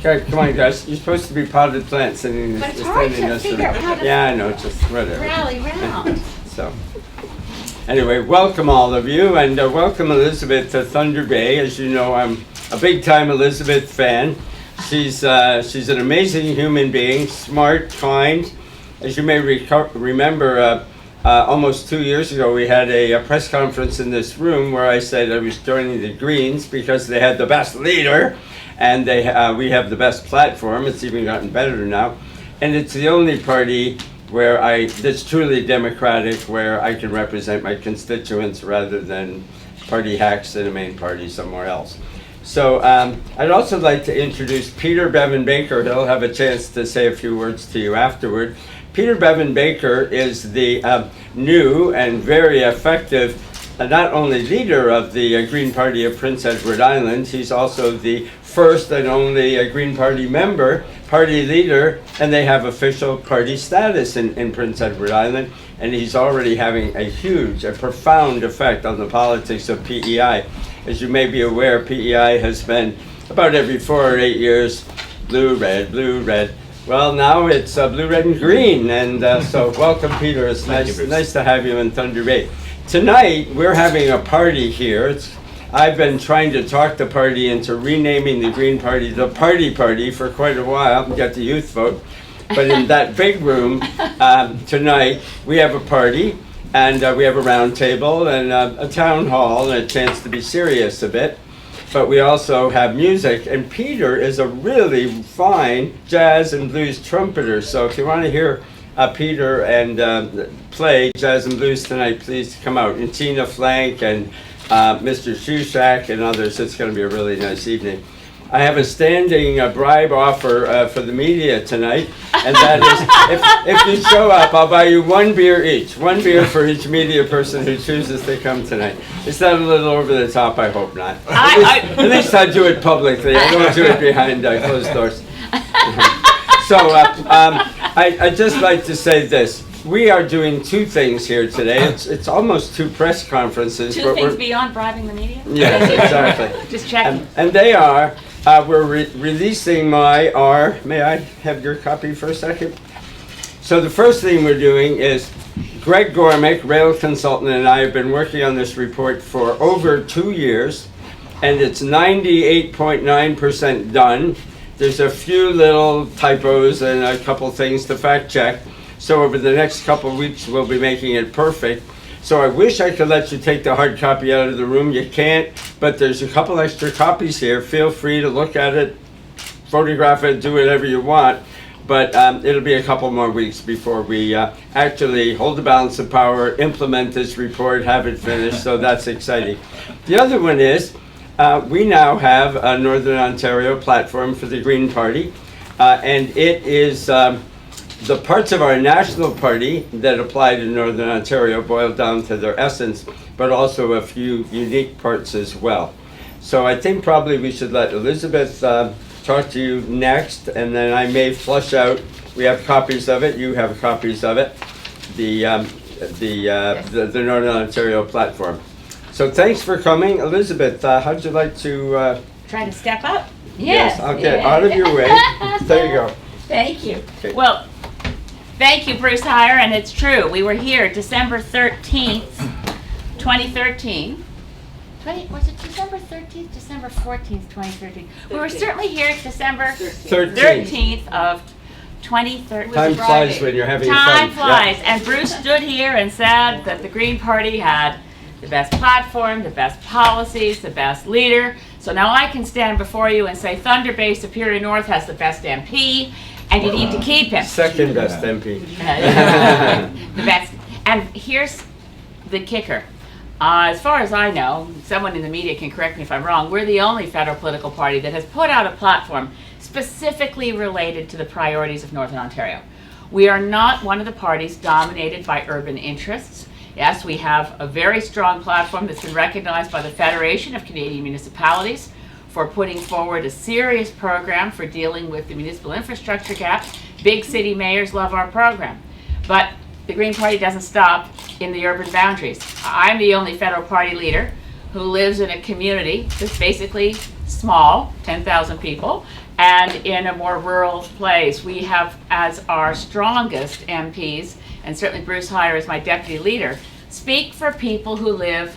Okay, come on, guys. You're supposed to be potted plants sitting But it's hard to figure out how to Yeah, I know, just whatever. rally round. So, anyway, welcome all of you, and welcome Elizabeth to Thunder Bay. As you know, I'm a big-time Elizabeth fan. She's an amazing human being, smart, kind. As you may remember, almost 2 years ago, we had a press conference in this room where I said I was joining the Greens because they had the best leader, and we have the best platform. It's even gotten better now, and it's the only party where that's truly democratic, where I can represent my constituents rather than party hacks in a main party somewhere else. So I'd also like to introduce Peter Bevan Baker. He'll have a chance to say a few words to you afterward. Peter Bevan Baker is the new and very effective not only leader of the Green Party of Prince Edward Island, he's also the first and only Green Party member, party leader, and they have official party status in Prince Edward Island, and he's already having a profound effect on the politics of PEI. As you may be aware, PEI has been about every 4 or 8 years, blue, red. Well, now it's blue, red, and green, and so welcome, Peter. It's nice to have you in Thunder Bay. Tonight, we're having a party here. I've been trying to talk the party into renaming the Green Party the Party for quite a while, get the youth vote. But in that big room tonight, we have a party, and we have a round table and a town hall and a chance to be serious a bit. But we also have music, and Peter is a really fine jazz and blues trumpeter. So if you want to hear Peter and play jazz and blues tonight, please come out. And Tina Flank and Mr. Shushak and others. It's going to be a really nice evening. I have a standing bribe offer for the media tonight, and that is, if you show up, I'll buy you 1 beer each. 1 beer for each media person who chooses to come tonight. Is that a little over the top? I hope not. At least I do it publicly. I don't do it behind closed doors. So I'd just like to say this. We are doing 2 things here today. It's almost 2 press conferences. 2 things beyond bribing the media? Yes, exactly. Just checking. And they are, we're releasing may I have your copy for a second? So the first thing we're doing is Greg Gormick, rail consultant, and I have been working on this report for over 2 years, and it's 98.9% done. There's a few little typos and a couple things to fact check. So over the next couple of weeks, we'll be making it perfect. So I wish I could let you take the hard copy out of the room. You can't, but there's a couple extra copies here. Feel free to look at it, photograph it, do whatever you want. But it'll be a couple more weeks before we actually hold the balance of power, implement this report, have it finished. So that's exciting. The other one is we now have a Northern Ontario platform for the Green Party, and it is the parts of our national party that apply to Northern Ontario boiled down to their essence, but also a few unique parts as well. So I think probably we should let Elizabeth talk to you next, and then I may flush out. We have copies of it. You have copies of it. The Northern Ontario platform. So thanks for coming, Elizabeth. How'd you like to try to step up? Yes, I'll get out of your way. There you go. Thank you. Okay. Well, thank you, Bruce Hyer, and it's true. We were here December 13th, 2013. Was it December 13th, December 14th, 2013? We were certainly here December 13th of 2013. Time flies when you're having fun. Time flies. Yeah. And Bruce stood here and said that the Green Party had the best platform, the best policies, the best leader. So now I can stand before you and say Thunder Bay Superior North has the best MP, and you need to keep him. Second best MP. The best. And here's the kicker. As far as I know, someone in the media can correct me if I'm wrong, we're the only federal political party that has put out a platform specifically related to the priorities of Northern Ontario. We are not one of the parties dominated by urban interests. Yes, we have a very strong platform that's been recognized by the Federation of Canadian Municipalities for putting forward a serious program for dealing with the municipal infrastructure gap. Big city mayors love our program. But the Green Party doesn't stop in the urban boundaries. I'm the only federal party leader who lives in a community that's basically small, 10,000 people, and in a more rural place. We have as our strongest MPs, and certainly Bruce Hyer is my deputy leader, speak for people who live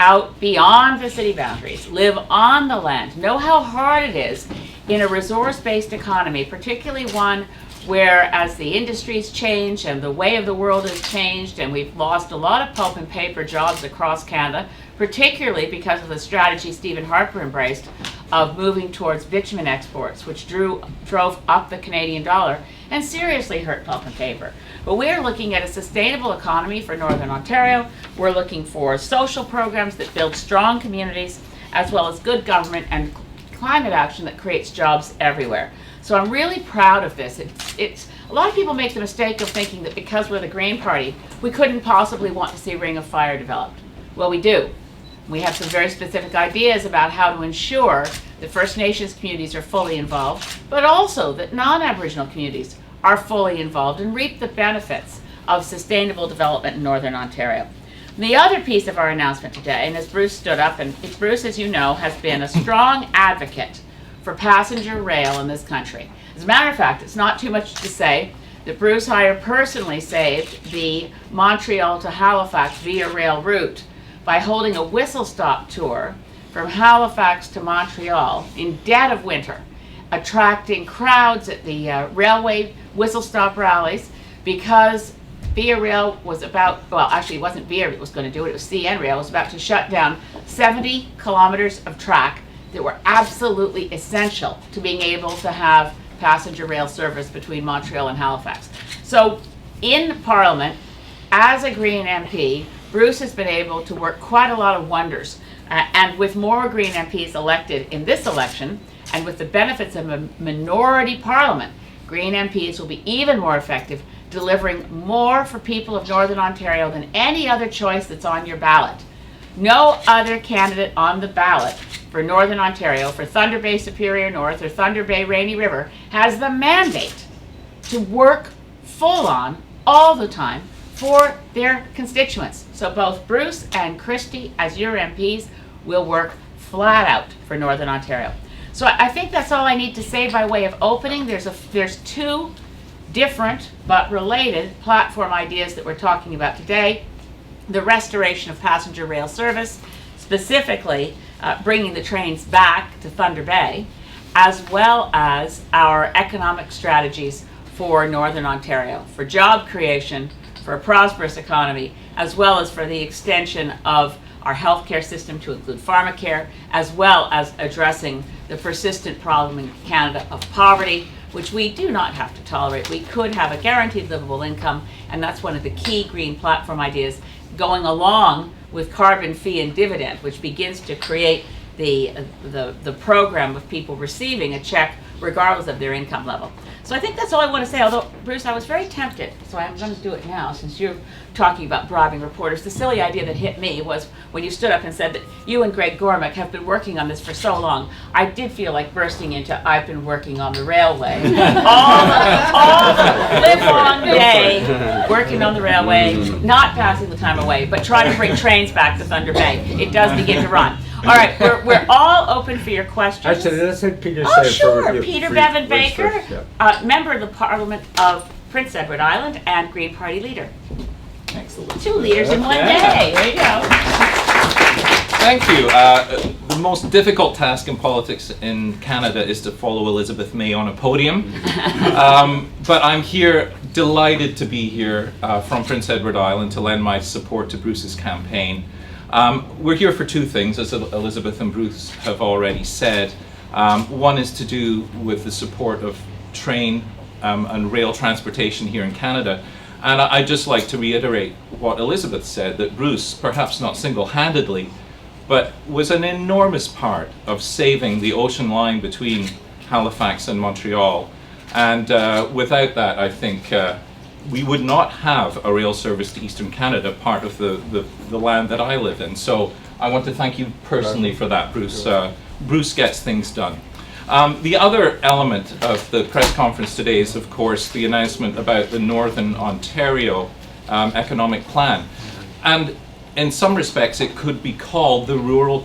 out beyond the city boundaries, live on the land, know how hard it is in a resource-based economy, particularly one where as the industries change and the way of the world has changed, and we've lost a lot of pulp and paper jobs across Canada, particularly because of the strategy Stephen Harper embraced of moving towards bitumen exports, which drove up the Canadian dollar and seriously hurt pulp and paper. But we're looking at a sustainable economy for Northern Ontario. We're looking for social programs that build strong communities, as well as good government and climate action that creates jobs everywhere. So I'm really proud of this. It's a lot of people make the mistake of thinking that because we're the Green Party, we couldn't possibly want to see Ring of Fire developed. Well, we do. We have some very specific ideas about how to ensure that First Nations communities are fully involved, but also that non-Aboriginal communities are fully involved and reap the benefits of sustainable development in Northern Ontario. The other piece of our announcement today, and as Bruce stood up, and Bruce, as you know, has been a strong advocate for passenger rail in this country. As a matter of fact, it's not too much to say that Bruce Hyer personally saved the Montreal to Halifax via rail route by holding a whistle-stop tour from Halifax to Montreal in dead of winter, attracting crowds at the railway whistle-stop rallies, because Via Rail was about, well, actually it wasn't Via that was going to do it, it was CN Rail, was about to shut down 70 kilometers of track that were absolutely essential to being able to have passenger rail service between Montreal and Halifax. So in Parliament, as a Green MP, Bruce has been able to work quite a lot of wonders. And with more Green MPs elected in this election, and with the benefits of a minority parliament, Green MPs will be even more effective, delivering more for people of Northern Ontario than any other choice that's on your ballot. No other candidate on the ballot for Northern Ontario, for Thunder Bay Superior North or Thunder Bay Rainy River, has the mandate to work full on all the time for their constituents. So both Bruce and Christy, as your MPs, will work flat out for Northern Ontario. So I think that's all I need to say by way of opening. There's two different but related platform ideas that we're talking about today. The restoration of passenger rail service, specifically bringing the trains back to Thunder Bay, as well as our economic strategies for Northern Ontario, for job creation, for a prosperous economy, as well as for the extension of our healthcare system to include pharmacare, as well as addressing the persistent problem in Canada of poverty, which we do not have to tolerate. We could have a guaranteed livable income, and that's one of the key Green Platform ideas, going along with carbon fee and dividend, which begins to create the program of people receiving a check regardless of their income level. So I think that's all I want to say, although, Bruce, I was very tempted, so I'm going to do it now since you're talking about bribing reporters. The silly idea that hit me was when you stood up and said that you and Greg Gormick have been working on this for so long. I did feel like bursting into, I've been working on the railway. all the live long day working on the railway, not passing the time away, but trying to bring trains back to Thunder Bay. It does begin to run. All right, we're all open for your questions. Actually, let's let Peter Oh, say sure. Peter Bevan Baker, first, yeah. Member of the Parliament of Prince Edward Island and Green Party leader. Excellent. Two leaders in one day. There you go. Thank you. The most difficult task in politics in Canada is to follow Elizabeth May on a podium. But I'm here, delighted to be here from Prince Edward Island to lend my support to Bruce's campaign. We're here for two things, as Elizabeth and Bruce have already said. One is to do with the support of train and rail transportation here in Canada. And I'd just like to reiterate what Elizabeth said, that Bruce, perhaps not single-handedly, but was an enormous part of saving the ocean line between Halifax and Montreal. And without that, I think we would not have a rail service to Eastern Canada, part of the land that I live in. So I want to thank you personally for that, Bruce. Bruce gets things done. The other element of the press conference today is, of course, the announcement about the Northern Ontario economic plan. And in some respects, it could be called the Rural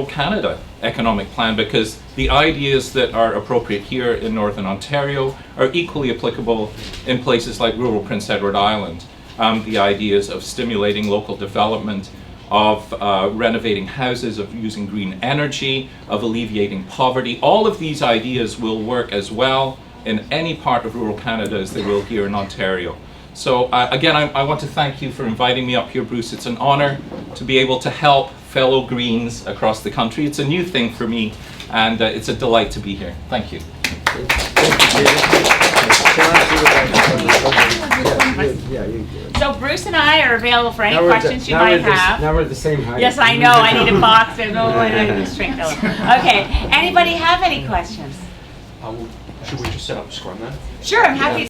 Canada economic plan, because the ideas that are appropriate here in Northern Ontario are equally applicable in places like rural Prince Edward Island. The ideas of stimulating local development, of renovating houses, of using green energy, of alleviating poverty. All of these ideas will work as well in any part of rural Canada as they will here in Ontario. So again, I want to thank you for inviting me up here, Bruce. It's an honor to be able to help fellow Greens across the country. It's a new thing for me, and it's a delight to be here. Thank you. So Bruce and I are available for any questions you might have. Now we're the same height. Yes, I know. I need a box. I need a shrink. Okay. Anybody have any questions? Should we just set up a scrum then? Sure, I'm happy to